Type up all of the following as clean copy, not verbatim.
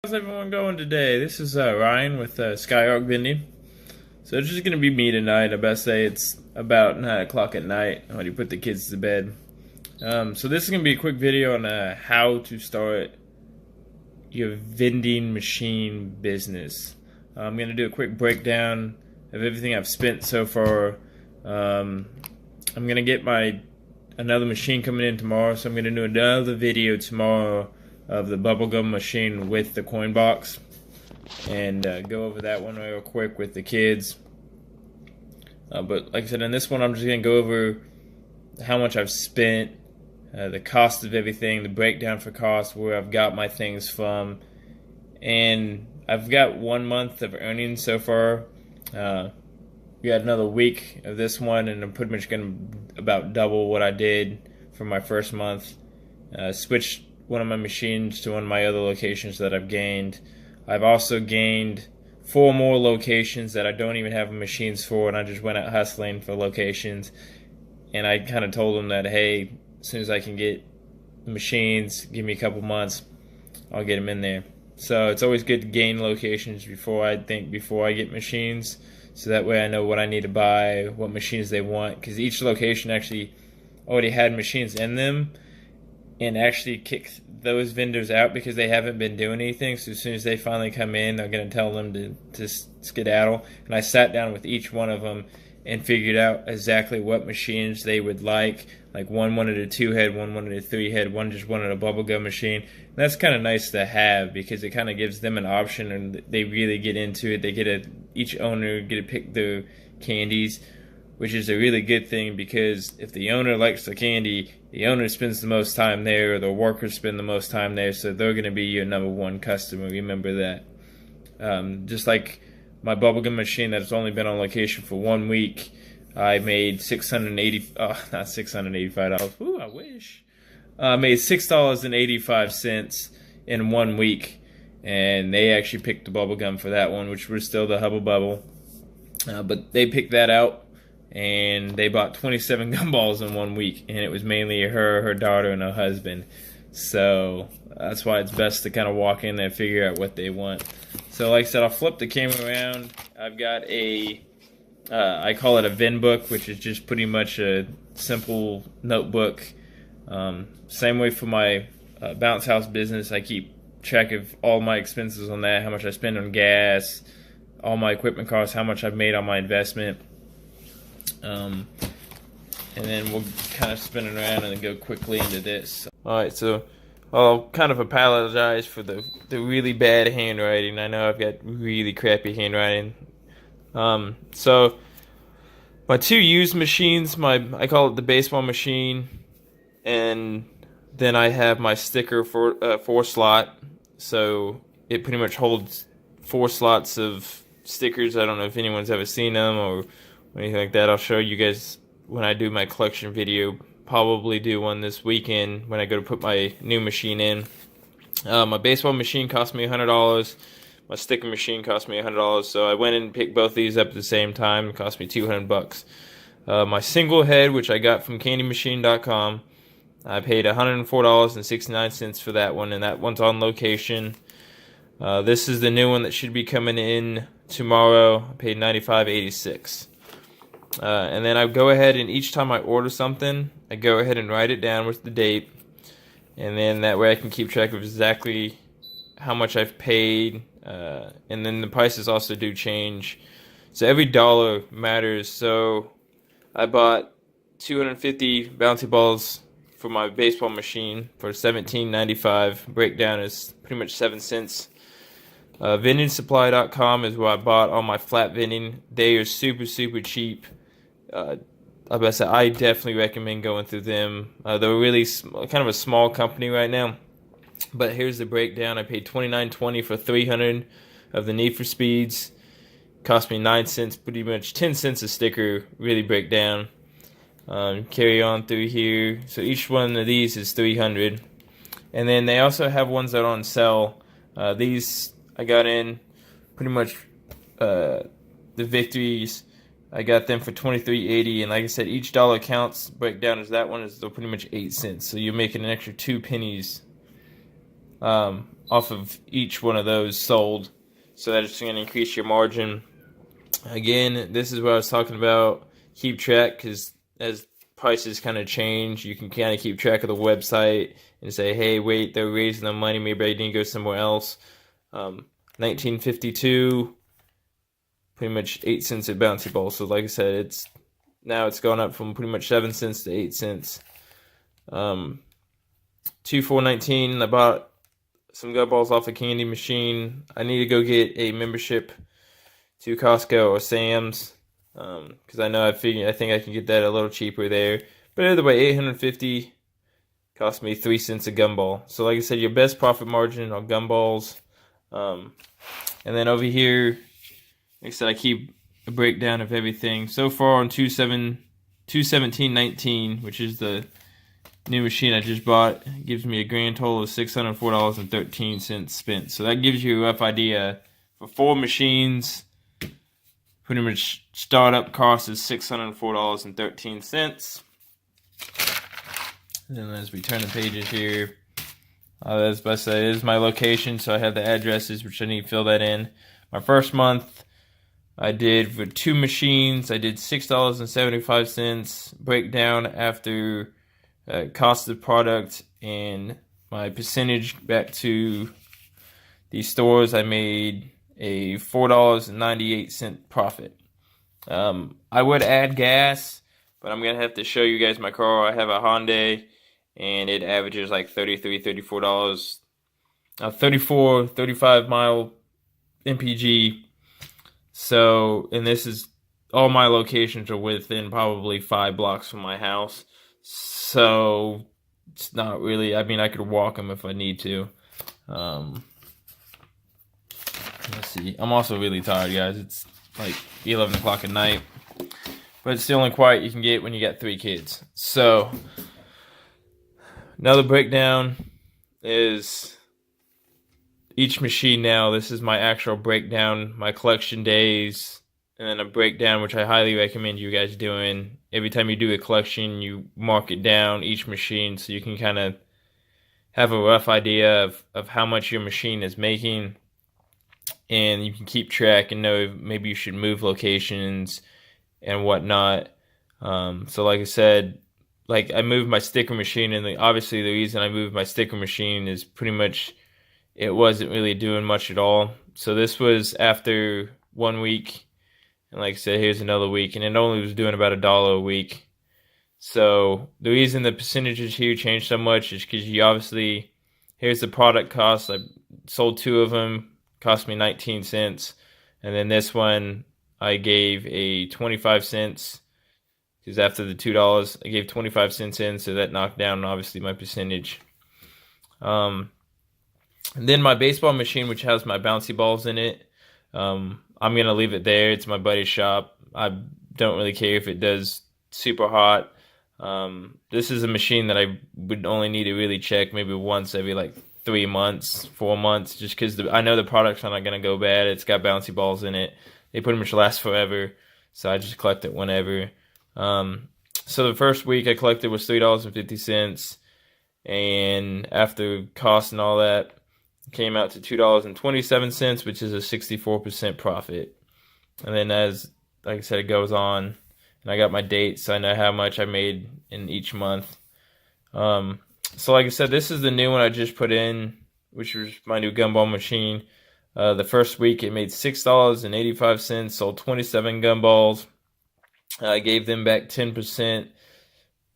How's everyone going today? This is Ryan with Skyark Vending. So it's just going to be me tonight. I best say it's about 9 o'clock at night when you put the kids to bed. So this is going to be a quick video on how to start your vending machine business. I'm going to do a quick breakdown of everything I've spent so far. I'm going to get another machine coming in tomorrow, so I'm going to do another video tomorrow of the bubblegum machine with the coin box and go over that one real quick with the kids. But like I said, in this one I'm just going to go over how much I've spent, the cost of everything, the breakdown for cost, where I've got my things from, and I've got 1 month of earnings so far. We got another week of this one, and I'm pretty much going to about double what I did for my first month. Switched one of my machines to one of my other locations that I've gained. I've also gained 4 more locations that I don't even have machines for, and I just went out hustling for locations. And I kind of told them that, hey, as soon as I can get machines, give me a couple months, I'll get them in there. So it's always good to gain locations before I get machines, so that way I know what I need to buy, what machines they want, because each location actually already had machines in them and actually kicked those vendors out because they haven't been doing anything. So as soon as they finally come in, they're going to tell them to skedaddle. And I sat down with each one of them and figured out exactly what machines they would like. Like one wanted a 2-head, one wanted a 3-head, one just wanted a bubblegum machine. And that's kind of nice to have because it kind of gives them an option and they really get into it. They each owner get to pick their candies, which is a really good thing, because if the owner likes the candy, the owner spends the most time there, or the workers spend the most time there, so they're going to be your number one customer. Remember that. Just like my bubblegum machine that's only been on location for 1 week, I made not $685. Ooh, I wish. I made $6.85 in 1 week, and they actually picked the bubblegum for that one, which was still the Hubble Bubble. But they picked that out, and they bought 27 gumballs in 1 week, and it was mainly her daughter, and her husband. So that's why it's best to kind of walk in and figure out what they want. So like I said, I'll flip the camera around. I've got I call it a Vend book, which is just pretty much a simple notebook. Same way for my bounce house business. I keep track of all my expenses on that, how much I spend on gas, all my equipment costs, how much I've made on my investment. And then we'll kind of spin it around and then go quickly into this. Alright, so I'll kind of apologize for the really bad handwriting. I know I've got really crappy handwriting. So my 2 used machines, I call it the baseball machine, and then I have my sticker for 4 slot. So it pretty much holds 4 slots of stickers. I don't know if anyone's ever seen them or anything like that. I'll show you guys when I do my collection video. Probably do one this weekend when I go to put my new machine in. My baseball machine cost me $100. My sticker machine cost me $100. So I went and picked both these up at the same time. It cost me $200. My single head, which I got from candymachine.com, I paid $104.69 for that one, and that one's on location. This is the new one that should be coming in tomorrow. I paid $95.86. And then I go ahead and each time I order something, I go ahead and write it down with the date, and then that way I can keep track of exactly how much I've paid, and then the prices also do change, so every dollar matters. So I bought 250 bouncy balls for my baseball machine for $17.95. Breakdown is pretty much 7 cents. VendingSupply.com is where I bought all my flat vending. They are super cheap. I definitely recommend going through them. They're really kind of a small company right now. But here's the breakdown. I paid $29.20 for 300 of the Need for Speeds. Cost me 9 cents, pretty much 10 cents a sticker. Really break down. Carry on through here. So each one of these is 300. And then they also have ones that are on sale. These I got in pretty much the victories. I got them for $23.80, and like I said, each dollar counts. Breakdown is that one is still pretty much 8 cents, so you're making an extra 2 pennies off of each one of those sold. So that's going to increase your margin. Again, this is what I was talking about. Keep track, because as prices kind of change, you can kind of keep track of the website and say, hey, wait, they're raising the money, maybe I need to go somewhere else. 1952, pretty much 8 cents a bouncy ball. So like I said, it's gone up from pretty much 7 cents to 8 cents. 2419, I bought some gumballs off a candy machine. I need to go get a membership to Costco or Sam's, because I think I can get that a little cheaper there. But either way, 850 cost me 3 cents a gumball. So like I said, your best profit margin on gumballs. And then over here, like I said, I keep a breakdown of everything. So far on 217.19, which is the new machine I just bought, gives me a grand total of $604.13 spent. So that gives you a rough idea. For 4 machines, pretty much startup cost is $604.13. And then as we turn the pages here, as I said, it is my location, so I have the addresses, which I need to fill that in. My first month, I did for 2 machines, I did $6.75 breakdown after cost of product and my percentage back to the stores. I made a $4.98 profit. I would add gas, but I'm gonna have to show you guys my car. I have a Hyundai, and it averages like $34, 35 mile MPG. So, and this is, all my locations are within probably 5 blocks from my house. So it's not really, I mean, I could walk them if I need to. Let's see. I'm also really tired, guys. It's like 11 o'clock at night. But it's the only quiet you can get when you got 3 kids. So another breakdown is each machine now. This is my actual breakdown, my collection days, and then a breakdown, which I highly recommend you guys doing. Every time you do a collection, you mark it down, each machine, so you can kind of have a rough idea of how much your machine is making. And you can keep track and know maybe you should move locations and whatnot. So like I said, like I moved my sticker machine, and obviously the reason I moved my sticker machine is pretty much it wasn't really doing much at all. So this was after 1 week. And like I said, here's another week, and it only was doing about $1 a week. So the reason the percentages here changed so much is because you obviously, here's the product cost. I sold 2 of them, cost me 19 cents. And then this one, I gave a 25 cents, because after the $2, I gave 25 cents in, so that knocked down obviously my percentage. And then my baseball machine, which has my bouncy balls in it, I'm going to leave it there. It's my buddy's shop. I don't really care if it does super hot. This is a machine that I would only need to really check maybe once every like 3 months, 4 months, just because I know the product's not going to go bad. It's got bouncy balls in it. They pretty much last forever, so I just collect it whenever. So the first week I collected was $3.50, and after cost and all that, came out to $2.27, which is a 64% profit. And then as, like I said, it goes on, and I got my dates, so I know how much I made in each month. So like I said, this is the new one I just put in, which was my new gumball machine. The first week it made $6.85, sold 27 gumballs. I gave them back 10%,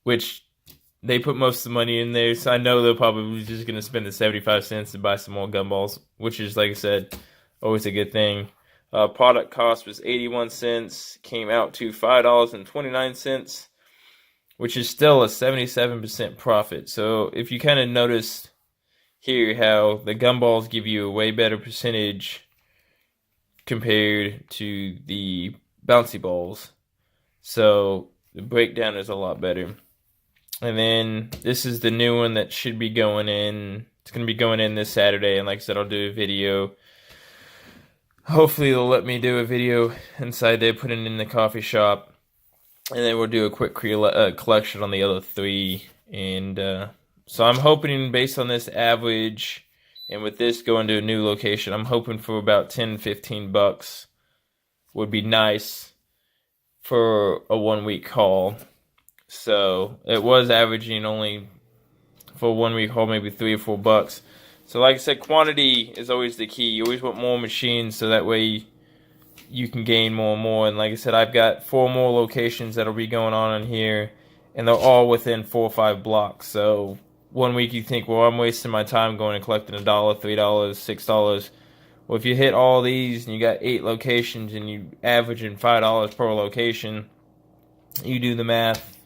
which they put most of the money in there, so I know they're probably just going to spend the 75 cents to buy some more gumballs, which is, like I said, always a good thing. Product cost was 81 cents, came out to $5.29, which is still a 77% profit. So if you kind of notice here how the gumballs give you a way better percentage compared to the bouncy balls. So the breakdown is a lot better. And then this is the new one that should be going in. It's going to be going in this Saturday. And like I said, I'll do a video. Hopefully they'll let me do a video inside there, put it in the coffee shop. And then we'll do a quick collection on the other 3. And so I'm hoping, based on this average, And with this going to a new location, I'm hoping for about 10, 15 bucks would be nice for a 1 week haul. So it was averaging only for a 1 week haul maybe $3 or $4. So like I said, quantity is always the key. You always want more machines so that way you can gain more and more. And like I said, I've got 4 more locations that'll be going on in here, and they're all within 4 or 5 blocks. So 1 week you think, well, I'm wasting my time going and collecting $1, $3, $6. Well, if you hit all these and you got 8 locations and you averaging $5 per location, you do the math.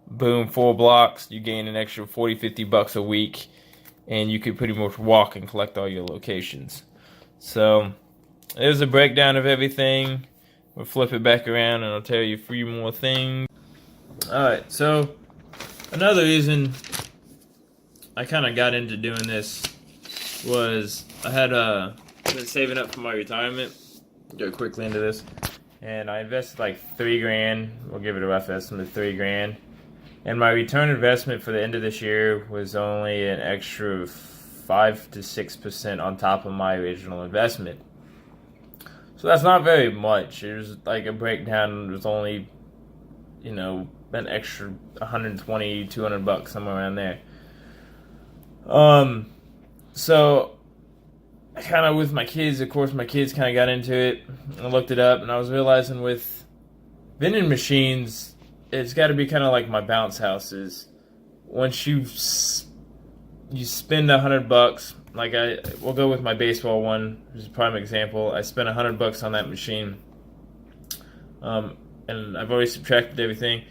Boom, 4 blocks, you gain an extra 40, 50 bucks a week, and you could pretty much walk and collect all your locations. So there's a breakdown of everything. We'll flip it back around and I'll tell you a few more things. Alright, so another reason I kind of got into doing this was I had been saving up for my retirement. Go quickly into this. And I invested like $3,000. We'll give it a rough estimate, $3,000. And my return investment for the end of this year was only an extra 5 to 6% on top of my original investment. So that's not very much. There's like a breakdown. There's only, an extra 120, 200 bucks, somewhere around there. So I kind of, with my kids, of course, my kids kind of got into it. I looked it up, and I was realizing with vending machines, it's got to be kind of like my bounce houses. Once you spend $100, like we'll go with my baseball one, which is a prime example. I spent $100 on that machine, and I've already subtracted everything.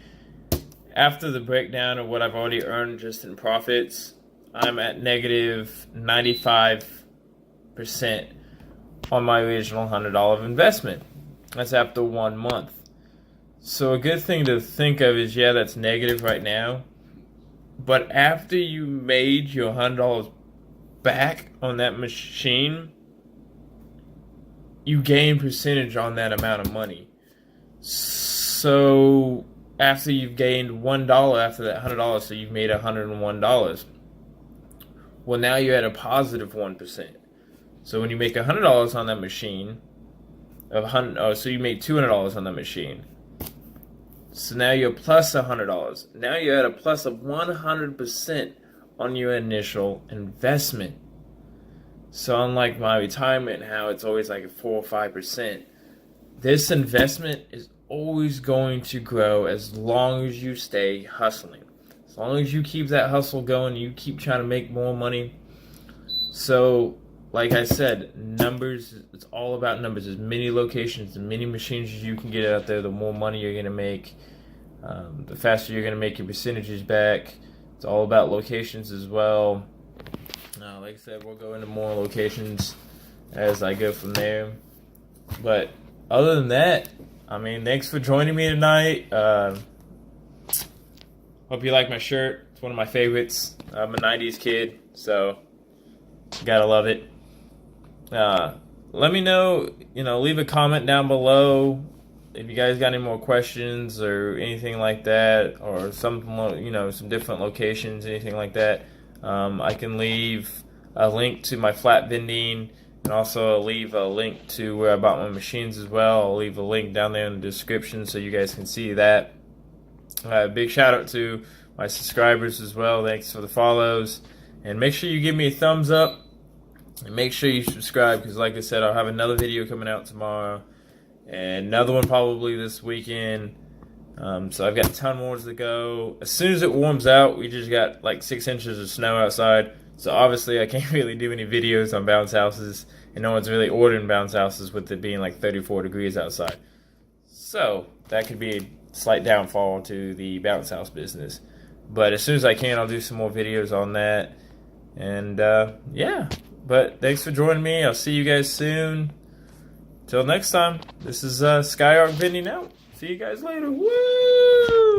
After the breakdown of what I've already earned just in profits, I'm at negative 95% on my original $100 investment. That's after 1 month. So a good thing to think of is, yeah, that's negative right now, but after you made your $100 back on that machine, you gain percentage on that amount of money. So after you've gained $1 after that $100, so you've made $101. Well, now you're at a positive 1%. So when you make $100 on that machine, so you made $200 on that machine. So now you're plus $100. Now you're at a plus of 100% on your initial investment. So unlike my retirement, how it's always like a 4 or 5%, this investment is always going to grow as long as you stay hustling. As long as you keep that hustle going, you keep trying to make more money. So, like I said, numbers, it's all about numbers. As many locations, as many machines as you can get out there, the more money you're going to make. The faster you're going to make your percentages back. It's all about locations as well. Like I said, we'll go into more locations as I go from there. But other than that, thanks for joining me tonight. Hope you like my shirt. It's one of my favorites. I'm a 90s kid, so gotta love it. Let me know, leave a comment down below if you guys got any more questions or anything like that, or some different locations, anything like that. I can leave a link to my flat vending, and also leave a link to where I bought my machines as well. I'll leave a link down there in the description so you guys can see that. Big shout out to my subscribers as well. Thanks for the follows, and make sure you give me a thumbs up, and make sure you subscribe, because like I said, I'll have another video coming out tomorrow, and another one probably this weekend. So I've got a ton more to go. As soon as it warms out, we just got like 6 inches of snow outside, so obviously I can't really do any videos on bounce houses, and no one's really ordering bounce houses with it being like 34 degrees outside. So that could be a slight downfall to the bounce house business. But as soon as I can, I'll do some more videos on that. And yeah, but thanks for joining me. I'll see you guys soon. Till next time, this is Skyark Vending out. See you guys later. Woo!